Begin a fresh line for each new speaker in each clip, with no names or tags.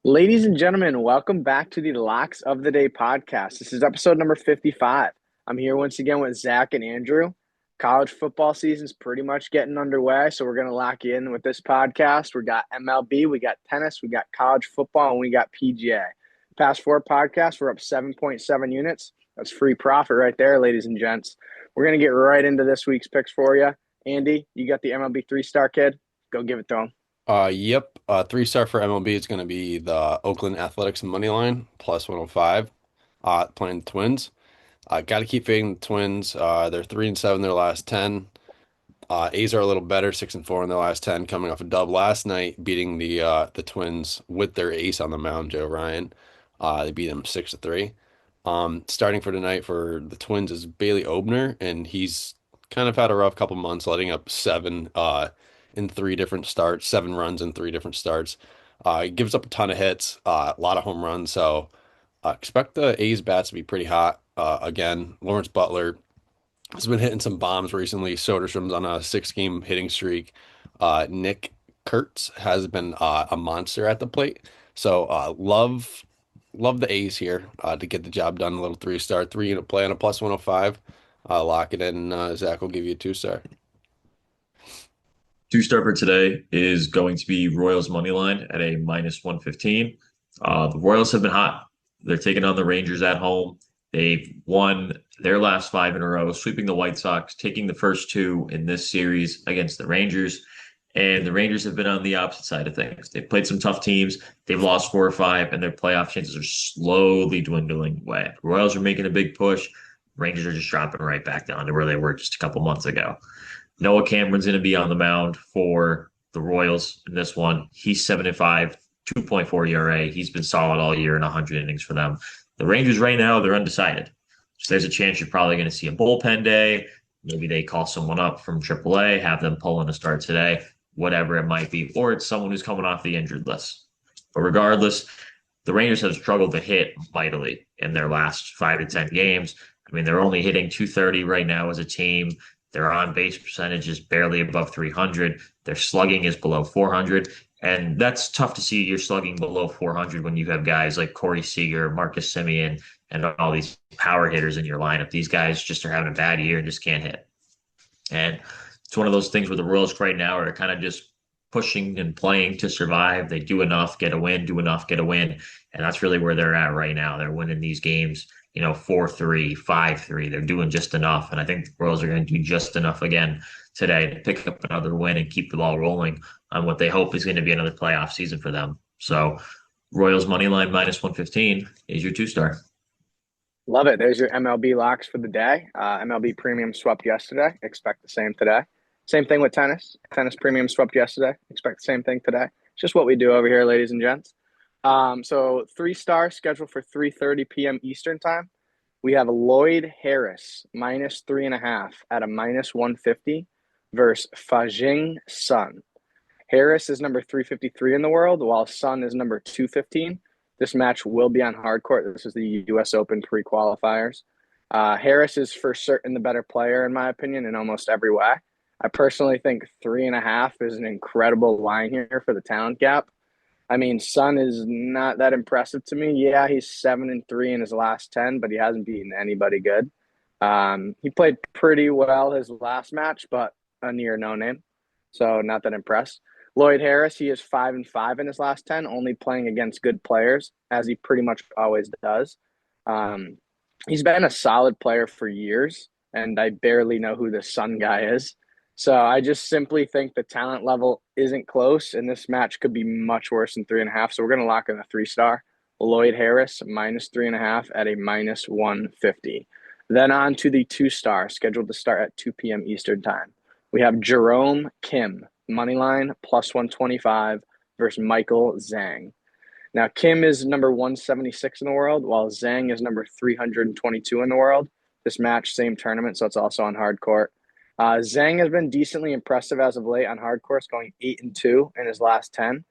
Ladies and gentlemen, welcome back to the Locks of the Day podcast. This is episode number 55. I'm here once again with Zach and Andrew. College football season's pretty much getting underway, so we're going to lock you in with this podcast. We got MLB, we got tennis, we got college football, and we got PGA. Past four podcasts, we're up 7.7 units. That's free profit right there, ladies and gents. We're going to get right into this week's picks for you. Andy, you got the MLB three-star kid? Go give it to him.
Yep. Three-star for MLB is going to be the Oakland Athletics money line plus 105. Playing the Twins. Got to keep fading the Twins. They're 3-7 their last 10. A's are a little better, 6-4 in their last 10, coming off a dub last night, beating the Twins with their ace on the mound, Joe Ryan. They beat them 6-3. Starting for tonight for the Twins is Bailey Oebner, and he's kind of had a rough couple months, letting up seven in three different starts, 7 runs in three different starts. He gives up a ton of hits, a lot of home runs, so expect the A's bats to be pretty hot. Again, Lawrence Butler has been hitting some bombs recently. Soderstrom's on a 6-game hitting streak. Nick Kurtz has been a monster at the plate. So love the A's here to get the job done. A little three-star, 3-unit play on a plus 105. Lock it in. Zach will give you a 2-star.
Two-star for today is going to be Royals money line at a minus 115. The Royals have been hot. They're taking on the Rangers at home. They've won their last 5 in a row, sweeping the White Sox, taking the first 2 in this series against the Rangers. And the Rangers have been on the opposite side of things. They've played some tough teams. They've lost 4 or 5, and their playoff chances are slowly dwindling away. The Royals are making a big push. Rangers are just dropping right back down to where they were just a couple months ago. Noah Cameron's going to be on the mound for the Royals in this one. He's 7-5, 2.4 ERA. He's been solid all year in 100 innings for them. The Rangers right now, they're undecided. So there's a chance you're probably going to see a bullpen day. Maybe they call someone up from AAA, have them pull in a start today, whatever it might be. Or it's someone who's coming off the injured list. But regardless, the Rangers have struggled to hit mightily in their last 5 to 10 games. I mean, they're only hitting 230 right now as a team. Their on-base percentage is barely above 300. Their slugging is below 400. And that's tough to see you're slugging below 400 when you have guys like Corey Seager, Marcus Semien, and all these power hitters in your lineup. These guys just are having a bad year and just can't hit. And it's one of those things where the Royals right now are kind of just pushing and playing to survive. They do enough, get a win, do enough, get a win. And that's really where they're at right now. They're winning these games, 4-3, 5-3. They're doing just enough. And I think the Royals are going to do just enough again today to pick up another win and keep the ball rolling on what they hope is going to be another playoff season for them. So Royals money line minus 115 is your 2-star.
Love it. There's your MLB locks for the day. MLB premium swept yesterday. Expect the same today. Same thing with tennis. Tennis premium swept yesterday. Expect the same thing today. It's just what we do over here, ladies and gents. So 3-star scheduled for 3:30 p.m. Eastern time. We have Lloyd Harris minus 3.5 at a minus 150 versus Fajing Sun. Harris is number 353 in the world, while Sun is number 215. This match will be on hard court. This is the U.S. Open pre-qualifiers. Harris is for certain the better player, in my opinion, in almost every way. I personally think 3.5 is an incredible line here for the talent gap. I mean, Sun is not that impressive to me. Yeah, he's 7-3 in his last 10, but he hasn't beaten anybody good. He played pretty well his last match, but a near no name, so not that impressed. Lloyd Harris, he is 5-5 in his last 10, only playing against good players, as he pretty much always does. He's been a solid player for years, and I barely know who this Sun guy is. So I just simply think the talent level isn't close, and this match could be much worse than 3.5. So we're going to lock in a 3-star. Lloyd Harris, minus 3.5 at a minus 150. Then on to the 2-star, scheduled to start at 2 p.m. Eastern time. We have Jerome Kim, money line, plus 125 versus Michael Zhang. Now, Kim is number 176 in the world, while Zhang is number 322 in the world. This match, same tournament, so it's also on hard court. Zhang has been decently impressive as of late on hard courts, going 8-2 in his last 10,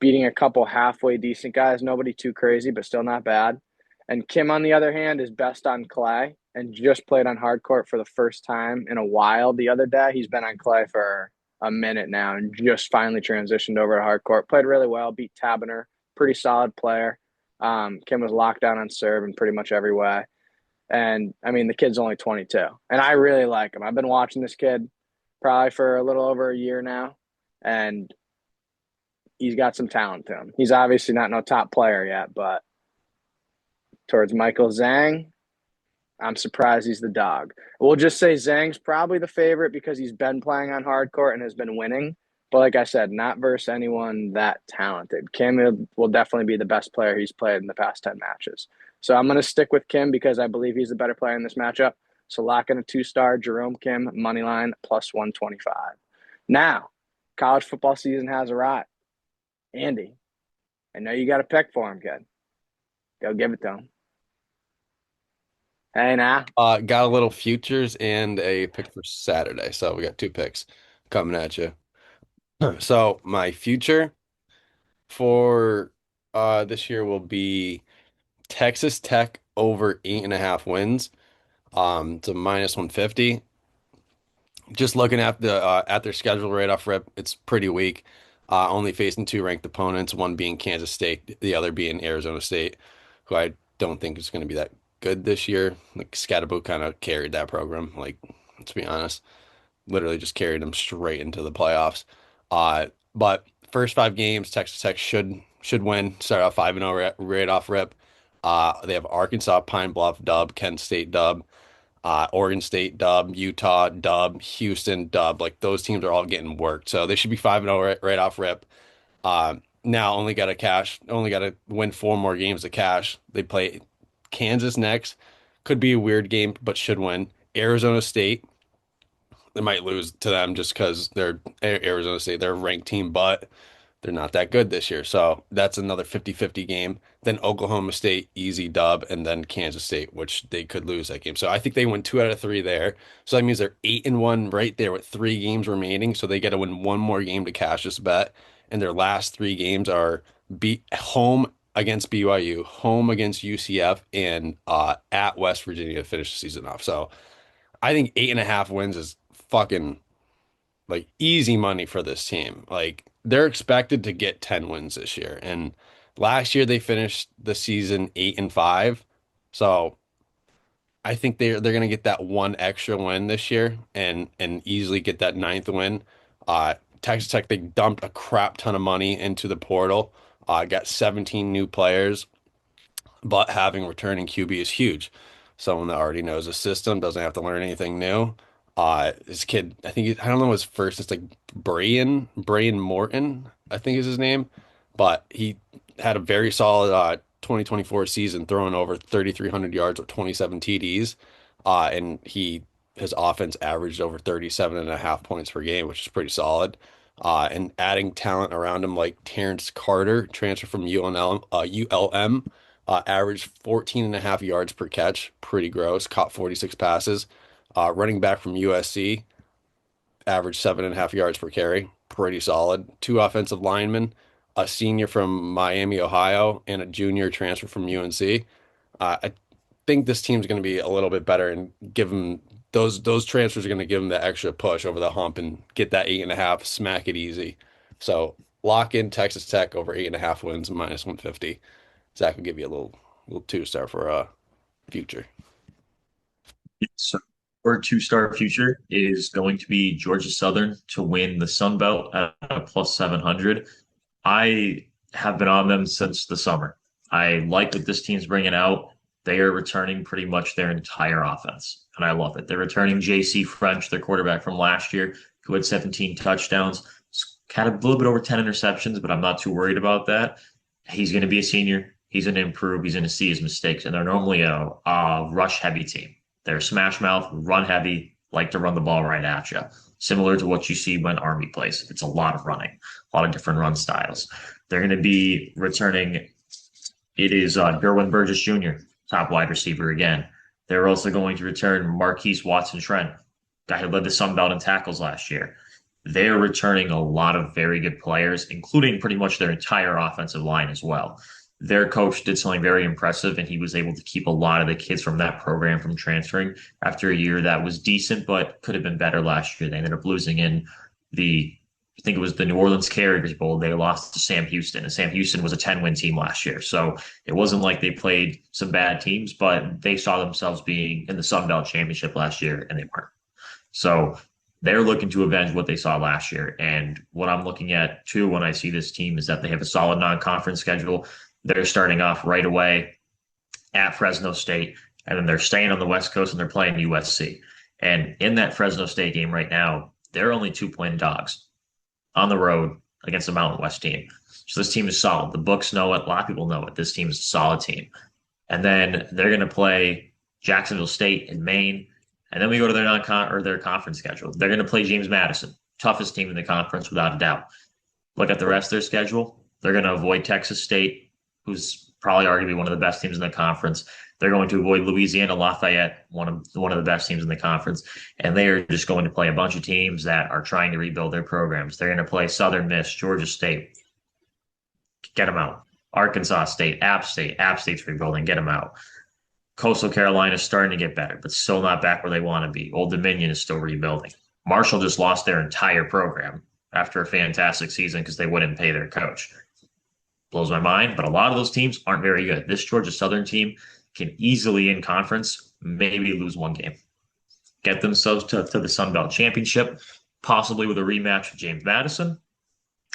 beating a couple halfway decent guys. Nobody too crazy, but still not bad. And Kim, on the other hand, is best on clay and just played on hard court for the first time in a while the other day. He's been on clay for a minute now and just finally transitioned over to hard court. Played really well, beat Tabiner pretty solid player. Kim was locked down on serve in pretty much every way. And I mean, the kid's only 22, and I really like him. I've been watching this kid probably for a little over a year now, and he's got some talent to him. He's obviously not no top player yet, but towards Michael Zhang, I'm surprised he's the dog. We'll just say Zhang's probably the favorite because he's been playing on hard court and has been winning. But like I said, not versus anyone that talented. Kim will definitely be the best player he's played in the past 10 matches. So I'm going to stick with Kim because I believe he's the better player in this matchup. So lock in a 2-star Jerome Kim money line plus 125. Now, college football season has arrived. Andy, I know you got a pick for him, kid. Go give it to him. Hey, now.
Got a little futures and a pick for Saturday. So we got 2 picks coming at you. So my future for this year will be Texas Tech over 8.5 wins. To minus 150. Just looking at their schedule right off rip, it's pretty weak. Only facing 2 ranked opponents, one being Kansas State, the other being Arizona State, who I don't think is going to be that good this year. Like Scatterbo kind of carried that program. Like, let's be honest, literally just carried them straight into the playoffs. But first 5 games, Texas Tech should win. Start off 5-0 right off rip. They have Arkansas, Pine Bluff, dub, Kent State, dub. Oregon State dub, Utah dub, Houston dub. Like those teams are all getting worked, so they should be 5-0 right off rip. Now only got to win 4 more games to cash. They play Kansas next. Could be a weird game, but should win. Arizona State, they might lose to them just because they're Arizona State. They're a ranked team, but they're not that good this year. So that's another 50-50 game. Then Oklahoma State, easy dub, and then Kansas State, which they could lose that game. So I think they win 2 out of 3 there. So that means they're 8-1 right there with 3 games remaining. So they got to win 1 more game to cash this bet. And their last 3 games are home against BYU, home against UCF, and at West Virginia to finish the season off. So I think 8.5 wins is fucking like easy money for this team. Like they're expected to get 10 wins this year. And last year they finished the season 8-5. So I think they're gonna get that 1 extra win this year and easily get that 9th win. Texas Tech, they dumped a crap ton of money into the portal. Got 17 new players, but having returning QB is huge. Someone that already knows the system, doesn't have to learn anything new. This kid, I don't know his first. It's like Brian Morton, I think is his name, but he had a very solid 2024 season, throwing over 3,300 yards with 27 TDs, and his offense averaged over 37.5 points per game, which is pretty solid. And adding talent around him like Terrence Carter, transfer from ULM, averaged 14.5 yards per catch, pretty gross, caught 46 passes. Running back from USC, averaged 7.5 yards per carry, pretty solid. 2 offensive linemen, a senior from Miami, Ohio, and a junior transfer from UNC. I think this team's going to be a little bit better and give them those transfers are going to give them the extra push over the hump and get that 8.5, smack it easy. So lock in Texas Tech over 8.5 wins, minus 150. Zach will give you a little 2-star for future.
So our 2-star future is going to be Georgia Southern to win the Sun Belt at a plus 700. I have been on them since the summer. I like what this team's bringing out. They are returning pretty much their entire offense, and I love it. They're returning J.C. French, their quarterback from last year, who had 17 touchdowns, had a little bit over 10 interceptions, but I'm not too worried about that. He's going to be a senior. He's going to improve. He's going to see his mistakes, and they're normally a rush-heavy team. They're smash mouth, run heavy, like to run the ball right at you. Similar to what you see when Army plays. It's a lot of running, a lot of different run styles. They're going to be returning. It is Derwin Burgess Jr., top wide receiver again. They're also going to return Marquise Watson-Trent, guy who led the Sun Belt in tackles last year. They're returning a lot of very good players, including pretty much their entire offensive line as well. Their coach did something very impressive, and he was able to keep a lot of the kids from that program from transferring after a year that was decent, but could have been better last year. They ended up losing in the I think it was the New Orleans Carriers Bowl. They lost to Sam Houston, and Sam Houston was a 10-win team last year. So it wasn't like they played some bad teams, but they saw themselves being in the Sun Belt Championship last year, and they weren't. So they're looking to avenge what they saw last year. And what I'm looking at too when I see this team is that they have a solid non-conference schedule. They're starting off right away at Fresno State, and then they're staying on the West Coast and they're playing USC. And in that Fresno State game right now, they're only 2-point dogs on the road against a Mountain West team. So this team is solid. The books know it. A lot of people know it. This team is a solid team. And then they're going to play Jacksonville State in Maine. And then we go to their non-con or their conference schedule. They're going to play James Madison, toughest team in the conference without a doubt. Look at the rest of their schedule. They're going to avoid Texas State, who's probably arguably one of the best teams in the conference. They're going to avoid Louisiana Lafayette, one of the best teams in the conference, and they are just going to play a bunch of teams that are trying to rebuild their programs. They're going to play Southern Miss, Georgia State, get them out. Arkansas State, App State, App State's rebuilding, get them out. Coastal Carolina is starting to get better, but still not back where they want to be. Old Dominion is still rebuilding. Marshall just lost their entire program after a fantastic season because they wouldn't pay their coach. Blows my mind, but a lot of those teams aren't very good. This Georgia Southern team can easily, in conference, maybe lose one game. Get themselves to the Sun Belt Championship, possibly with a rematch with James Madison,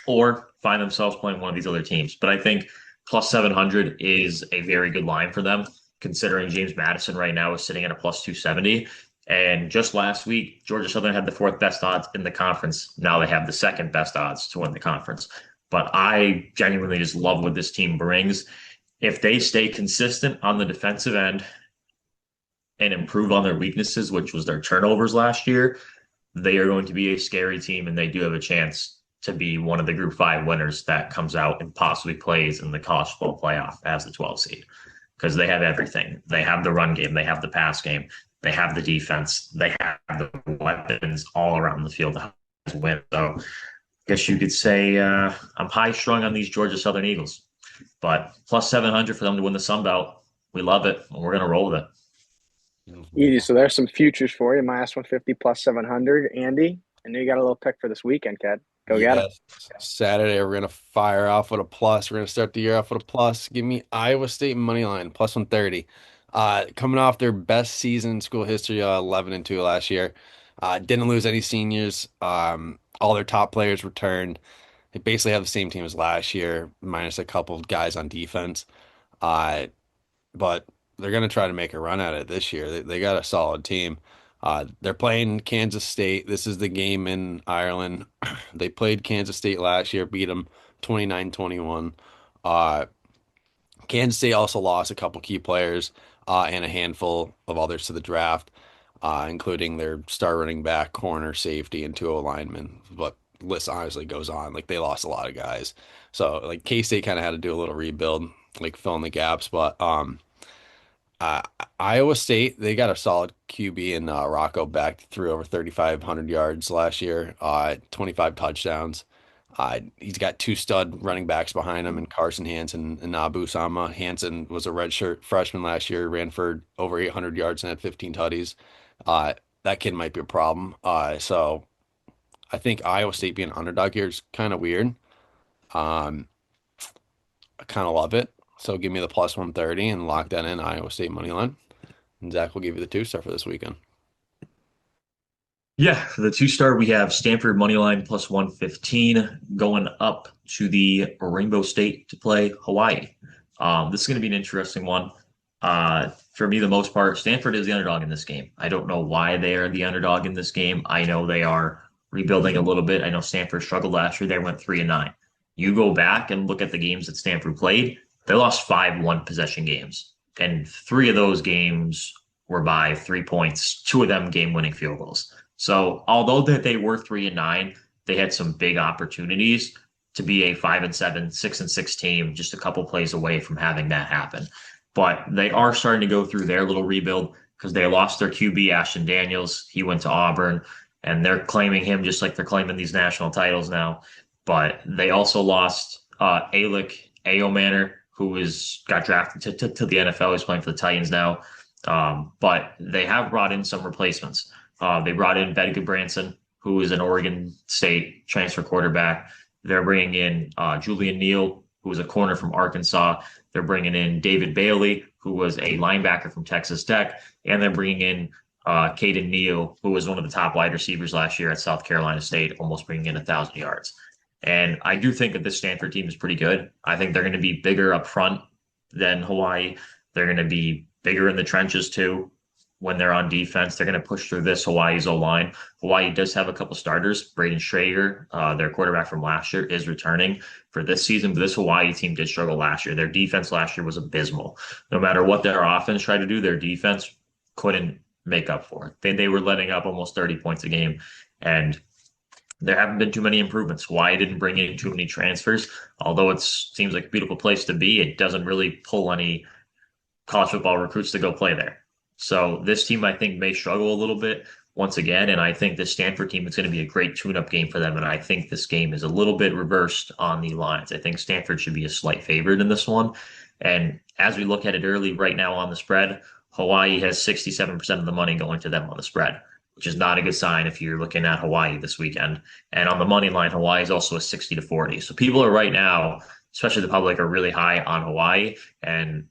or find themselves playing one of these other teams. But I think plus 700 is a very good line for them, considering James Madison right now is sitting at a plus 270. And just last week, Georgia Southern had the fourth best odds in the conference. Now they have the second best odds to win the conference. But I genuinely just love what this team brings. If they stay consistent on the defensive end and improve on their weaknesses, which was their turnovers last year, they are going to be a scary team, and they do have a chance to be one of the Group 5 winners that comes out and possibly plays in the college football playoff as the 12 seed, because they have everything. They have the run game. They have the pass game. They have the defense. They have the weapons all around the field to win. So I guess you could say I'm high strung on these Georgia Southern Eagles, but plus 700 for them to win the Sun Belt. We love it, and we're going to roll with it.
Easy. So there's some futures for you. Minus 150 plus 700. Andy, I know you got a little pick for this weekend, kid. Go get it.
Saturday, we're gonna fire off with a plus. We're gonna start the year off with a plus. Give me Iowa State money line plus 130. Coming off their best season in school history, 11-2 last year. Didn't lose any seniors. All their top players returned. They basically have the same team as last year, minus a couple of guys on defense. But they're going to try to make a run at it this year. They got a solid team. They're playing Kansas State. This is the game in Ireland. They played Kansas State last year, beat them 29-21. Kansas State also lost a couple key players and a handful of others to the draft, including their star running back, corner, safety, and 2 linemen. But list honestly goes on. Like, they lost a lot of guys. So like K-State kind of had to do a little rebuild, like fill in the gaps. But uh, Iowa State, they got a solid QB in Rocco Beck, threw over 3,500 yards last year, 25 touchdowns. He's got 2 stud running backs behind him, and Carson Hansen and Nabu Sama. Hansen was a redshirt freshman last year, ran for over 800 yards and had 15 tutties. That kid might be a problem. So I think Iowa State being an underdog here is kind of weird. Um, I kind of love it. So give me the plus 130 and lock that in, Iowa State money line. And Zach will give you the 2-star for this weekend.
Yeah, for the 2-star, we have Stanford moneyline plus 115 going up to the Rainbow State to play Hawaii. This is going to be an interesting one. For me, the most part, Stanford is the underdog in this game. I don't know why they are the underdog in this game. I know they are rebuilding a little bit. I know Stanford struggled last year. They went 3-9. You go back and look at the games that Stanford played, they lost 5 one-possession games. And 3 of those games were by 3 points, 2 of them game-winning field goals. So although that they were 3-9, they had some big opportunities to be a 5-7, 6-6 team, just a couple plays away from having that happen. But they are starting to go through their little rebuild because they lost their QB, Ashton Daniels. He went to Auburn, and they're claiming him just like they're claiming these national titles now. But they also lost Alec Ayomanor, who got drafted to the NFL. He's playing for the Titans now. But they have brought in some replacements. They brought in Bedgood Branson, who is an Oregon State transfer quarterback. They're bringing in Julian Neal, who was a corner from Arkansas. They're bringing in David Bailey, who was a linebacker from Texas Tech, and they're bringing in Caden Neal, who was one of the top wide receivers last year at South Carolina State, almost bringing in 1,000 yards. And I do think that this Stanford team is pretty good. I think they're going to be bigger up front than Hawaii. They're going to be bigger in the trenches too. When they're on defense, they're going to push through this Hawaii's O-line. Hawaii does have a couple starters. Braden Schrager, their quarterback from last year, is returning for this season. But this Hawaii team did struggle last year. Their defense last year was abysmal. No matter what their offense tried to do, their defense couldn't make up for it. They were letting up almost 30 points a game. And there haven't been too many improvements. Hawaii didn't bring in too many transfers. Although it seems like a beautiful place to be, it doesn't really pull any college football recruits to go play there. So this team, I think, may struggle a little bit once again. And I think the Stanford team is going to be a great tune-up game for them. And I think this game is a little bit reversed on the lines. I think Stanford should be a slight favorite in this one. And as we look at it early right now on the spread, Hawaii has 67% of the money going to them on the spread, which is not a good sign if you're looking at Hawaii this weekend. And on the money line, Hawaii is also a 60-40. So people are right now, especially the public, are really high on Hawaii. And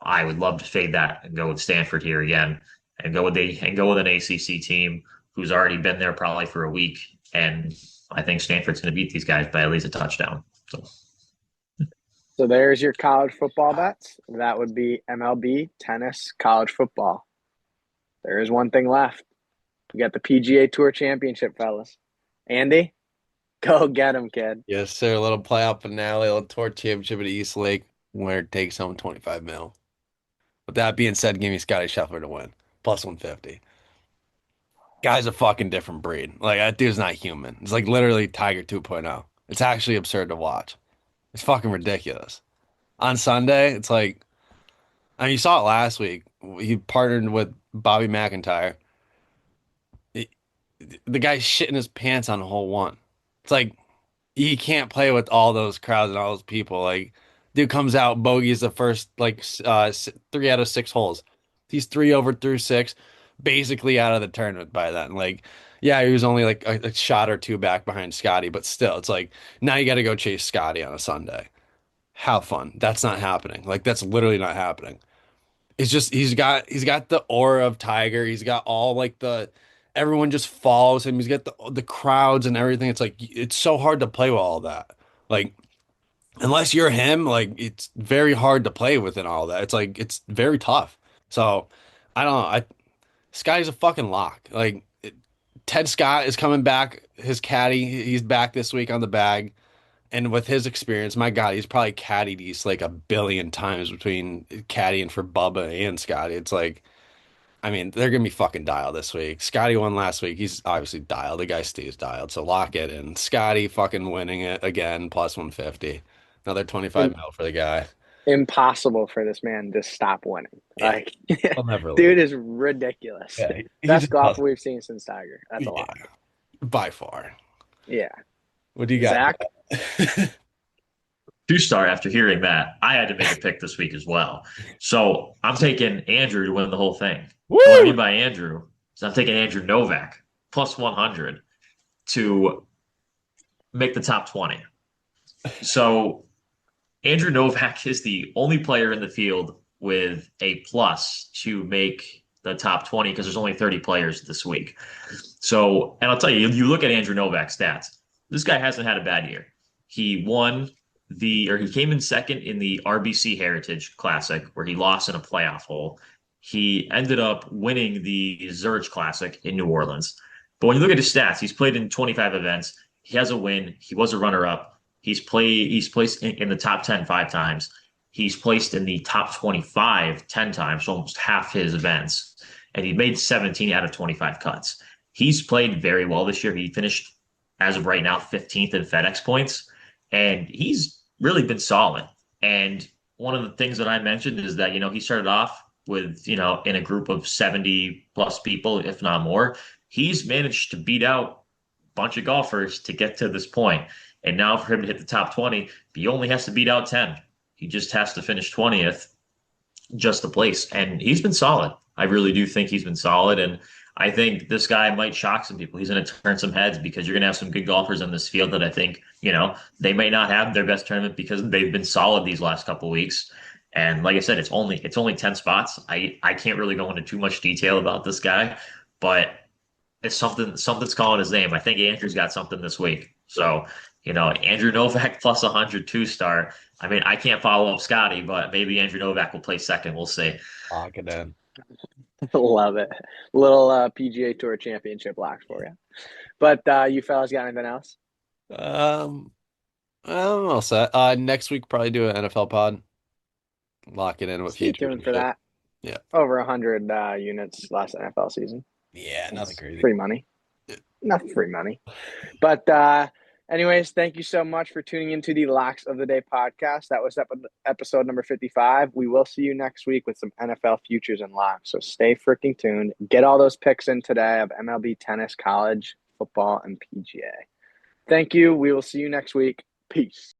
I would love to fade that and go with Stanford here again, and go with an ACC team who's already been there probably for a week. And I think Stanford's going to beat these guys by at least a touchdown.
So there's your college football bets. That would be MLB, tennis, college football. There is one thing left. We got the PGA Tour Championship, fellas. Andy, go get him, kid.
Yes, sir. A little playoff finale, a little tour championship at East Lake, where it takes home 25 mil. With that being said, give me Scotty Scheffler to win. Plus 150. Guy's a fucking different breed. Like, that dude's not human. It's like literally Tiger 2.0. It's actually absurd to watch. It's fucking ridiculous. On Sunday, it's like, I mean, you saw it last week. He partnered with Bobby McIntyre. The guy's shitting his pants on hole one. It's like, he can't play with all those crowds and all those people. Like, dude comes out, bogeys the first, like, 3 out of 6 holes. He's 3 over through 6, basically out of the tournament by then. Like, yeah, he was only like a shot or two back behind Scotty, but still, it's like, now you got to go chase Scotty on a Sunday. Have fun. That's not happening. Like, that's literally not happening. It's just, he's got the aura of Tiger. He's got all like everyone just follows him. He's got the crowds and everything. It's like, it's so hard to play with all that. Like, unless you're him, like, it's very hard to play within all that. It's like, it's very tough. So I don't know. Scotty's a fucking lock. Like, Ted Scott is coming back. His caddy, he's back this week on the bag. And with his experience, my God, he's probably caddied East like 1 billion times between caddying for Bubba and Scotty. It's like, I mean, they're gonna be fucking dialed this week. Scotty won last week. He's obviously dialed. The guy stays dialed. So lock it in. Scotty fucking winning it again, plus 150. Another 25 mil for the guy.
Impossible for this man to stop winning.
Yeah.
Like,
He'll never lose.
dude is ridiculous.
Yeah,
Best golfer we've seen since Tiger. That's a lot.
By far.
Yeah.
What do you got?
Zach?
2-star after hearing that, I had to make a pick this week as well. So I'm taking Andrew to win the whole thing.
Woo!
What I mean by Andrew is I'm taking Andrew Novak plus 100 to make the top 20. So Andrew Novak is the only player in the field with a plus to make the top 20 because there's only 30 players this week. So, and I'll tell you, you look at Andrew Novak's stats. This guy hasn't had a bad year. He came in second in the RBC Heritage Classic where he lost in a playoff hole. He ended up winning the Zurich Classic in New Orleans. But when you look at his stats, he's played in 25 events. He has a win. He was a runner-up. He's placed in the top 10 5 times. He's placed in the top 25 10 times, so almost half his events. And he made 17 out of 25 cuts. He's played very well this year. He finished, as of right now, 15th in FedEx points. And he's really been solid. And one of the things that I mentioned is that, he started off with, in a group of 70 plus people, if not more. He's managed to beat out a bunch of golfers to get to this point. And now for him to hit the top 20, he only has to beat out 10. He just has to finish 20th just to place. And he's been solid. I really do think he's been solid. And I think this guy might shock some people. He's going to turn some heads because you're going to have some good golfers in this field that I think, they may not have their best tournament because they've been solid these last couple weeks. And like I said, it's only 10 spots. I can't really go into too much detail about this guy, but it's something's calling his name. I think Andrew's got something this week. So, Andrew Novak plus 100 2-star. I mean, I can't follow up Scotty, but maybe Andrew Novak will play second. We'll see.
Lock it in.
Love it. Little PGA Tour Championship locks for you. But you fellas got anything else?
I'm all set. Next week probably do an NFL pod. Lock it in with
Stay
futures
tuned
and
for
shit.
that.
Yeah.
Over 100 units last NFL season.
Yeah, nothing
It's
crazy.
free money. Not free money. But anyways, thank you so much for tuning into the Locks of the Day podcast. That was episode number 55. We will see you next week with some NFL futures and locks. So stay freaking tuned. Get all those picks in today of MLB tennis, college, football, and PGA. Thank you. We will see you next week. Peace.